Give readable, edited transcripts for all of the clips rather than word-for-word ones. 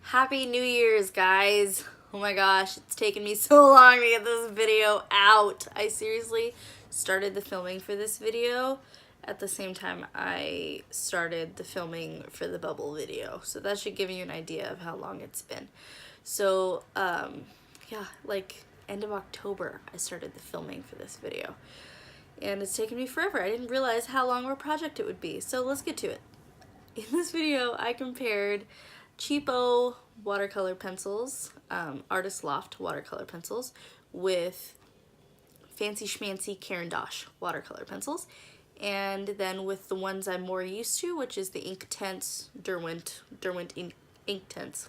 Happy New Year's, guys. Oh my gosh, it's taken me so long to get this video out. I seriously started the filming for this video at the same time I started the filming for the bubble video. So that should give you an idea of how long it's been. So, yeah, like end of October, I started the filming for this video. And it's taken me forever. I didn't realize how long of a project it would be. So let's get to it. In this video, I compared cheapo watercolor pencils, Artist Loft watercolor pencils, with fancy schmancy Caren D'ache watercolor pencils, and then with the ones I'm more used to, which is the Inktense Derwent Inktense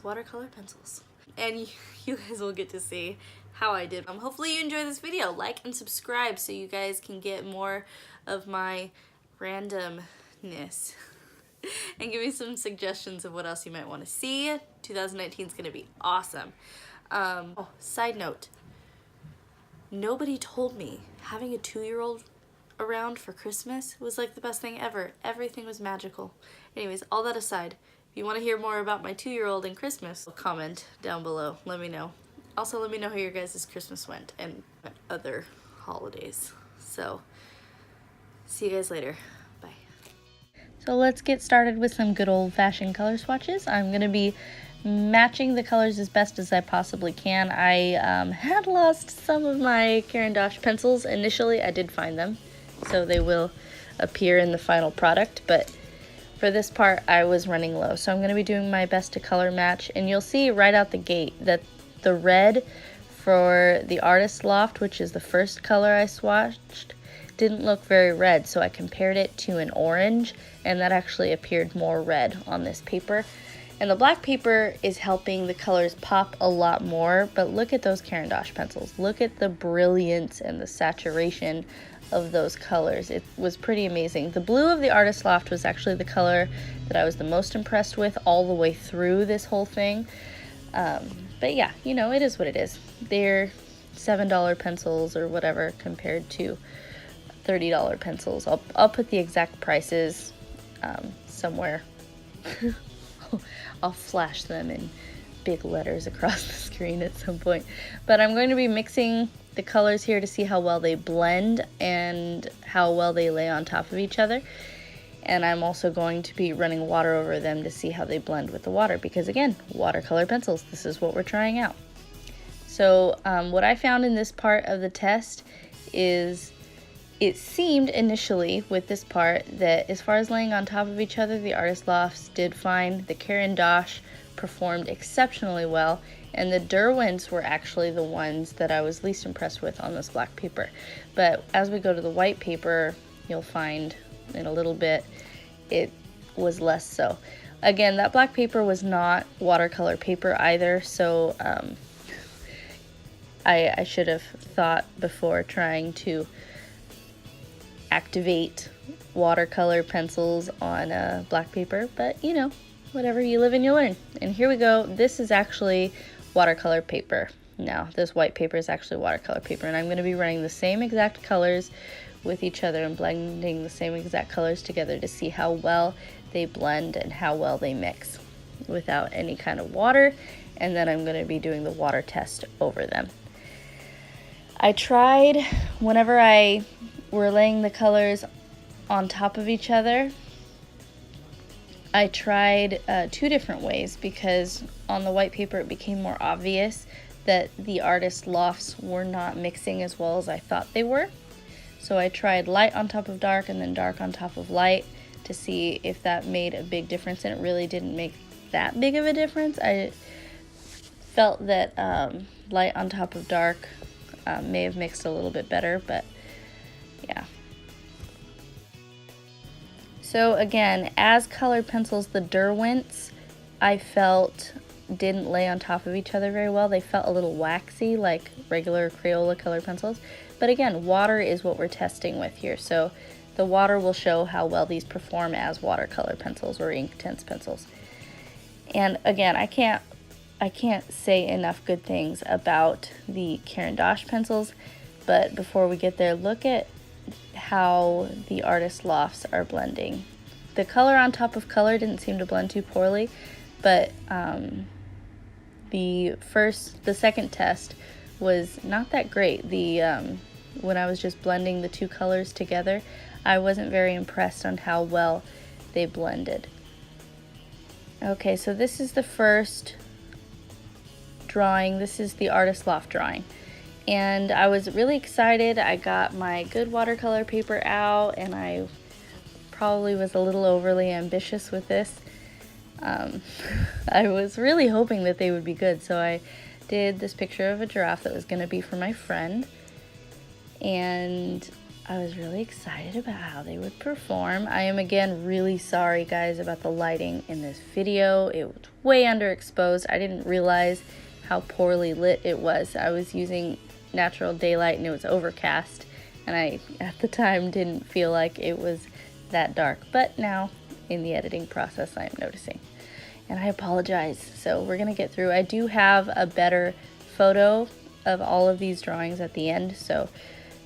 watercolor pencils. And you guys will get to see how I did. Hopefully you enjoy this video. Like and subscribe so you guys can get more of my randomness. And give me some suggestions of what else you might want to see. 2019 is going to be awesome. Oh, side note. Nobody told me having a 2-year-old around for Christmas was like the best thing ever. Everything was magical. Anyways, all that aside, if you want to hear more about my 2-year-old and Christmas, comment down below. Let me know. Also, let me know how your guys' Christmas went and other holidays. So, see you guys later. Bye. So let's get started with some good old-fashioned color swatches. I'm going to be matching the colors as best as I possibly can. I had lost some of my Caren D'ache pencils initially. I did find them, so they will appear in the final product, but for this part I was running low. So I'm going to be doing my best to color match, and you'll see right out the gate that the red for the Artist Loft, which is the first color I swatched, didn't look very red, so I compared it to an orange, and that actually appeared more red on this paper. And the black paper is helping the colors pop a lot more, but look at those Caren D'ache pencils. Look at the brilliance and the saturation of those colors. It was pretty amazing. The blue of the Artist Loft was actually the color that I was the most impressed with all the way through this whole thing. But yeah, you know, it is what it is. They're $7 pencils or whatever compared to $30 pencils. I'll put the exact prices somewhere. I'll flash them in big letters across the screen at some point. But I'm going to be mixing the colors here to see how well they blend and how well they lay on top of each other. And I'm also going to be running water over them to see how they blend with the water, because again, watercolor pencils, this is what we're trying out. So what I found in this part of the test is it seemed initially with this part that as far as laying on top of each other, the Artist Lofts did fine. The Caren D'ache performed exceptionally well, and the Derwents were actually the ones that I was least impressed with on this black paper. But as we go to the white paper, you'll find in a little bit it was less so. Again, that black paper was not watercolor paper either, so I should have thought before trying to activate watercolor pencils on black paper, but you know, whatever, you live and you learn. And here we go. This is actually watercolor paper. Now, this white paper is actually watercolor paper, and I'm going to be running the same exact colors with each other and blending the same exact colors together to see how well they blend and how well they mix without any kind of water, and then I'm going to be doing the water test over them. I tried, whenever we're laying the colors on top of each other, I tried 2 different ways, because on the white paper it became more obvious that the Artist Lofts were not mixing as well as I thought they were. So I tried light on top of dark and then dark on top of light to see if that made a big difference, and it really didn't make that big of a difference. I felt that light on top of dark may have mixed a little bit better, but yeah. So again, as colored pencils, the Derwents I felt didn't lay on top of each other very well. They felt a little waxy like regular Crayola colored pencils. But again, water is what we're testing with here. So the water will show how well these perform as watercolor pencils or Inktense pencils. And again, I can't say enough good things about the Caren D'ache pencils. But before we get there, look at how the Artist Lofts are blending. the color on top of color didn't seem to blend too poorly, but the second test was not that great. When I was just blending the two colors together, I wasn't very impressed on how well they blended. Okay, so this is the first drawing. This is the Artist Loft drawing. And I was really excited. I got my good watercolor paper out, and I probably was a little overly ambitious with this. I was really hoping that they would be good, so I did this picture of a giraffe that was going to be for my friend, and I was really excited about how they would perform. I am again really sorry, guys, about the lighting in this video. It was way underexposed. I didn't realize how poorly lit it was. I was using natural daylight and it was overcast, and I at the time didn't feel like it was that dark, but now in the editing process I am noticing, and I apologize. So we're gonna get through. I do have a better photo of all of these drawings at the end, so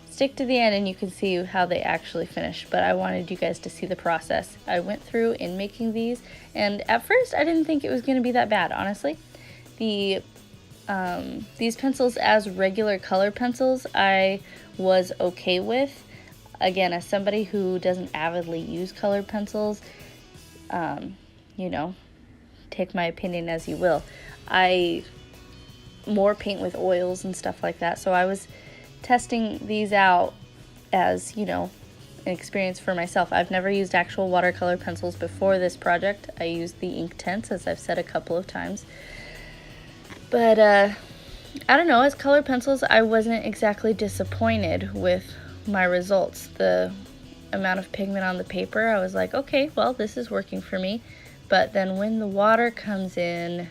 stick to the end and you can see how they actually finish. But I wanted you guys to see the process I went through in making these, and at first I didn't think it was going to be that bad, honestly. These pencils as regular color pencils I was okay with. Again, as somebody who doesn't avidly use colored pencils, you know, take my opinion as you will. I more paint with oils and stuff like that, so I was testing these out as, you know, an experience for myself. I've never used actual watercolor pencils before this project. I used the Inktense, as I've said a couple of times. But I don't know, as color pencils, I wasn't exactly disappointed with my results. The amount of pigment on the paper, I was like, okay, well, this is working for me. But then when the water comes in,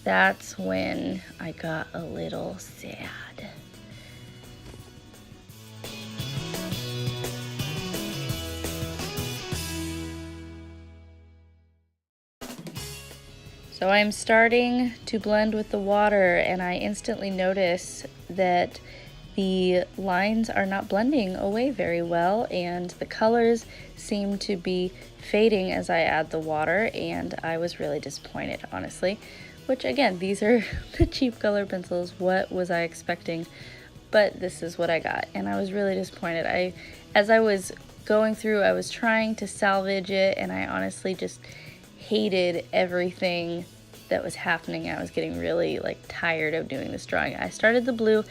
that's when I got a little sad. So I'm starting to blend with the water, and I instantly notice that the lines are not blending away very well, and the colors seem to be fading as I add the water, and I was really disappointed, honestly. Which, again, these are the cheap color pencils. What was I expecting? But this is what I got, and I was really disappointed. As I was going through, I was trying to salvage it, and I honestly just hated everything that was happening. I was getting really tired of doing this drawing. I started the blue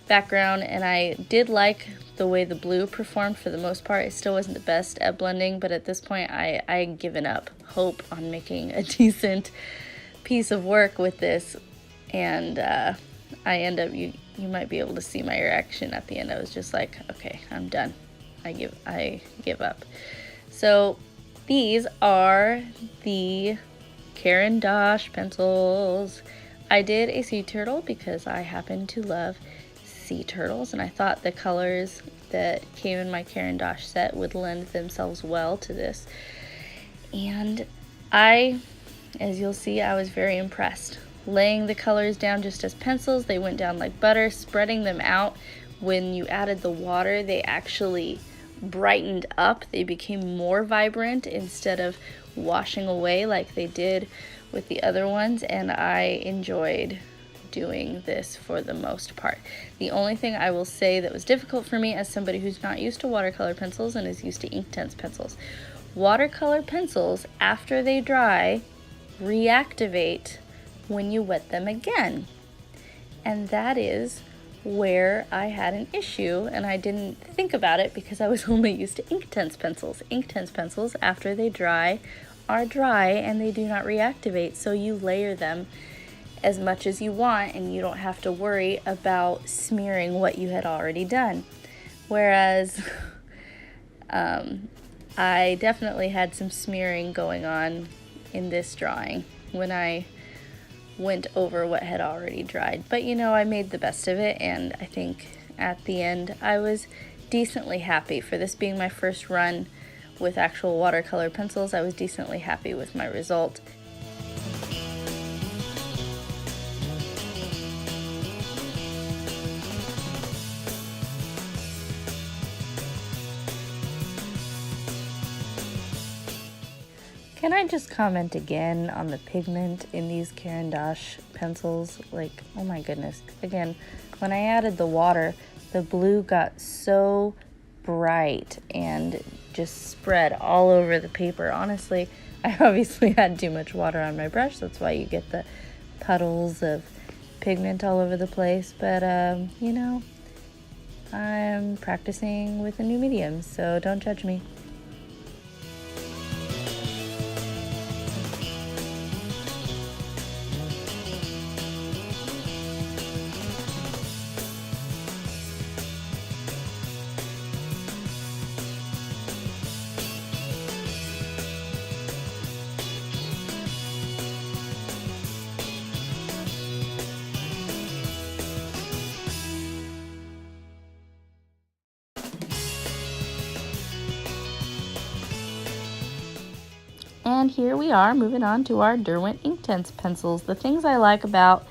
background, and I did like the way the blue performed for the most part. It still wasn't the best at blending, but at this point I had given up hope on making a decent piece of work with this, and I end up, you might be able to see my reaction at the end. I was just like, okay, I'm done. I give up. So these are the Caren D'ache pencils. I did a sea turtle because I happen to love sea turtles, and I thought the colors that came in my Caren D'ache set would lend themselves well to this. And as you'll see, I was very impressed. Laying the colors down just as pencils, they went down like butter. Spreading them out, when you added the water, they actually brightened up. They became more vibrant instead of washing away like they did with the other ones, and I enjoyed doing this for the most part. The only thing I will say that was difficult for me as somebody who's not used to watercolor pencils and is used to Inktense pencils, watercolor pencils, after they dry, reactivate when you wet them again. And that is where I had an issue, and I didn't think about it because I was only used to Inktense pencils. Inktense pencils, after they dry, are dry and they do not reactivate, so you layer them as much as you want and you don't have to worry about smearing what you had already done. Whereas I definitely had some smearing going on in this drawing when I went over what had already dried. But you know, I made the best of it, and I think at the end I was decently happy. For this being my first run with actual watercolor pencils, I was decently happy with my result. Can I just comment again on the pigment in these Caren D'ache pencils? Like, oh my goodness. Again, when I added the water, the blue got so bright and just spread all over the paper. Honestly, I obviously had too much water on my brush. That's why you get the puddles of pigment all over the place. But, you know, I'm practicing with a new medium, so don't judge me. And here we are moving on to our Derwent Inktense pencils. The things I like about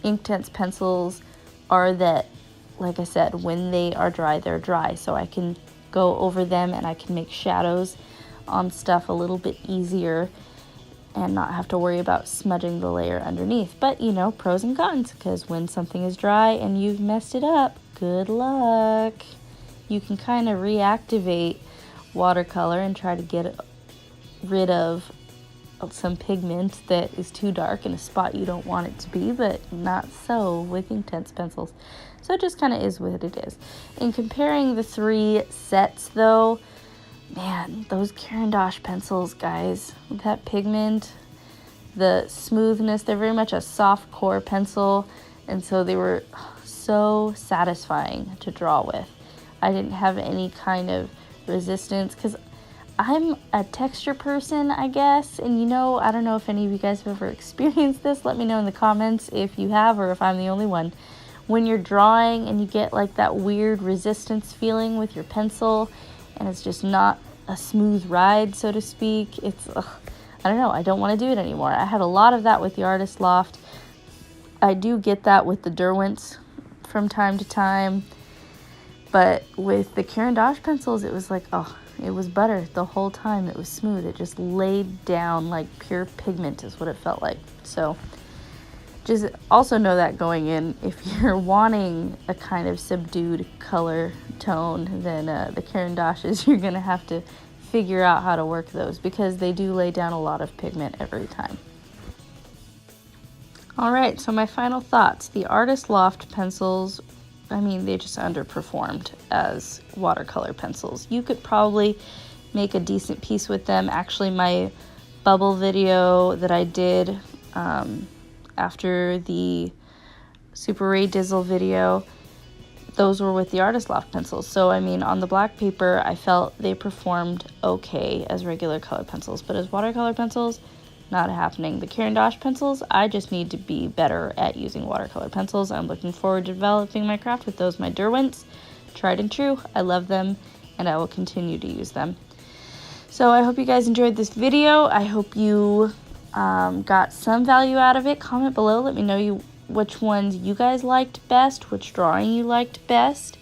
Inktense pencils are that, like I said, when they are dry, they're dry. So I can go over them and I can make shadows on stuff a little bit easier and not have to worry about smudging the layer underneath. But, you know, pros and cons, because when something is dry and you've messed it up, good luck. You can kind of reactivate watercolor and try to get rid of some pigment that is too dark in a spot you don't want it to be, but not so with Inktense pencils. So it just kind of is what it is. In comparing the three sets though, man, those Caren D'ache pencils, guys, that pigment, the smoothness, they're very much a soft core pencil, and so they were so satisfying to draw with. I didn't have any kind of resistance because I'm a texture person, I guess, and you know, I don't know if any of you guys have ever experienced this. Let me know in the comments if you have or if I'm the only one. When you're drawing and you get like that weird resistance feeling with your pencil and it's just not a smooth ride, so to speak, it's, I don't know, I don't want to do it anymore. I had a lot of that with the Artist Loft. I do get that with the Derwents from time to time, but with the Caren D'ache pencils, it was like, oh, it was butter the whole time. It was smooth. It just laid down like pure pigment is what it felt like. So just also know that going in, if you're wanting a kind of subdued color tone, then the Caren D'aches, you're going to have to figure out how to work those because they do lay down a lot of pigment every time. All right, so my final thoughts. The Artist Loft pencils, I mean, they just underperformed as watercolor pencils. You could probably make a decent piece with them. Actually, my bubble video that I did after the Super Ray Dizzle video, those were with the Artist Loft pencils. So, I mean, on the black paper, I felt they performed okay as regular color pencils, but as watercolor pencils, not happening. The Caren D'ache pencils, I just need to be better at using watercolor pencils. I'm looking forward to developing my craft with those, my Derwents. Tried and true. I love them, and I will continue to use them. So I hope you guys enjoyed this video. I hope you got some value out of it. Comment below. Let me know which ones you guys liked best, which drawing you liked best,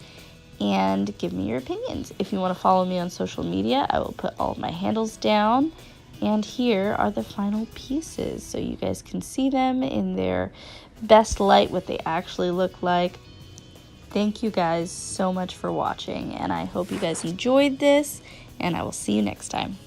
and give me your opinions. If you want to follow me on social media, I will put all of my handles down. And here are the final pieces so you guys can see them in their best light, what they actually look like. Thank you guys so much for watching, and I hope you guys enjoyed this, and I will see you next time.